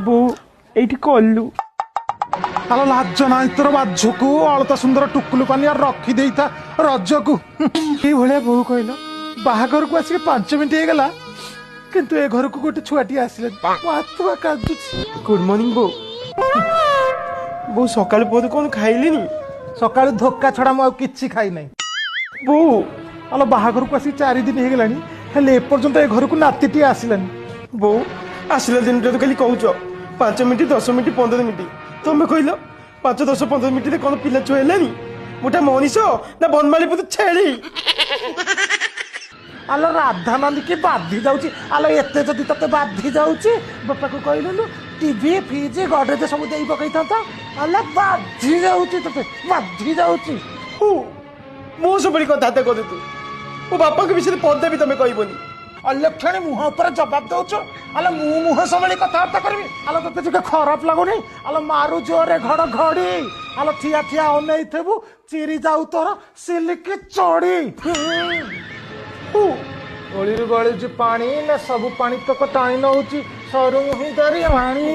বউ এইটি কলু আলো লাজ নাই তোর বাঝକୁ ଅଳତା ସୁନ୍ଦର ଟୁକୁଲୁ ପାନି আর ରଖି ଦେଇଥା ରଜକୁ ଏଇଭଳିଆ ବୋଉ କହିଲ ବାହାଘରକୁ ଆସିକି 5 ମିନିଟ୍ ହେଇଗଲା କିନ୍ତୁ ଏ ଘରକୁ ଗୋଟେ ଛୁଆଟିଏ ଆସିଲେ ଆତ୍ମା କାନ୍ଦୁଛି। গুড মর্নিং বউ বউ সকালে পরে কোন খাইলিনি ସକାଳୁ ଧୋକା ଛଡା ମୁଁ ଆଉ କିଛି ଖାଇ ନାହିଁ। বউ ଆଲୋ ବାହାଘରକୁ ଆସିକି 4 ଦିନ ହେଇଗଲାଣି ହେଲେ ଏପର୍ଯ୍ୟନ୍ତ ଏ ଘରକୁ ନାତିଟିଏ ଆସିଲାନି। বউ আসলে দিনটা তো খালি কହୁছ 5 মিনিট 10 মিনিট 15 মিনিট তুমি কইল 5 10 15 মিনিটে কোন পিলা ছুঁ হেলানি মোটা মনিষ না বনমালী পুত ছেড়ি ଆଲୋ ରାଧାନନ୍ଦୀ କି ବାଧି ଯାଉଛି ଆଲୋ ଏତେ ଯଦି ତତେ ବାଧି ଯାଉଛି ବାପାକୁ କହିଲୁନୁ ଟିଭି ଫ୍ରିଜ ଗଡରେଜ ସବୁ ଦେଇ ପକେଇଥାନ୍ତା ଆଲୋ ବାଧି ଯାଉଛି ତତେ ବାଧି ଯାଉଛି। ମୁଁ ସବୁବେଳେ କଥାବାର୍ତ୍ତା କରୁ ତୁ ମୋ ବାପାଙ୍କ ବିଷୟରେ ପଦେ ବି ତମେ କହିବନି। ଅଲକ୍ଷଣୀ ମୁହଁ ଉପରେ ଜବାବ ଦଉଛ ଆଲୋ ମୁଁ ମୁହଁ ସବୁବେଳେ କଥାବାର୍ତ୍ତା କରିବି ଆଲୋ ତତେ ଟିକେ ଖରାପ ଲାଗୁନି ଆଲୋ ମାରୁ ଜୋରେ ଘଡଘଡି ଆଲୋ ଠିଆ ଠିଆ ଅନେଇଥିବୁ ଚିରି ଯାଉ ତୋର ସିଲିକି ଚଢି ଗଳିରୁ ଗଳୁଛି ପାଣି ନା ସବୁ ପାଣି ତକ ଟାଣି ନଉଛି ସରୁ ମୁହିଁ ଧରି ପାଣି।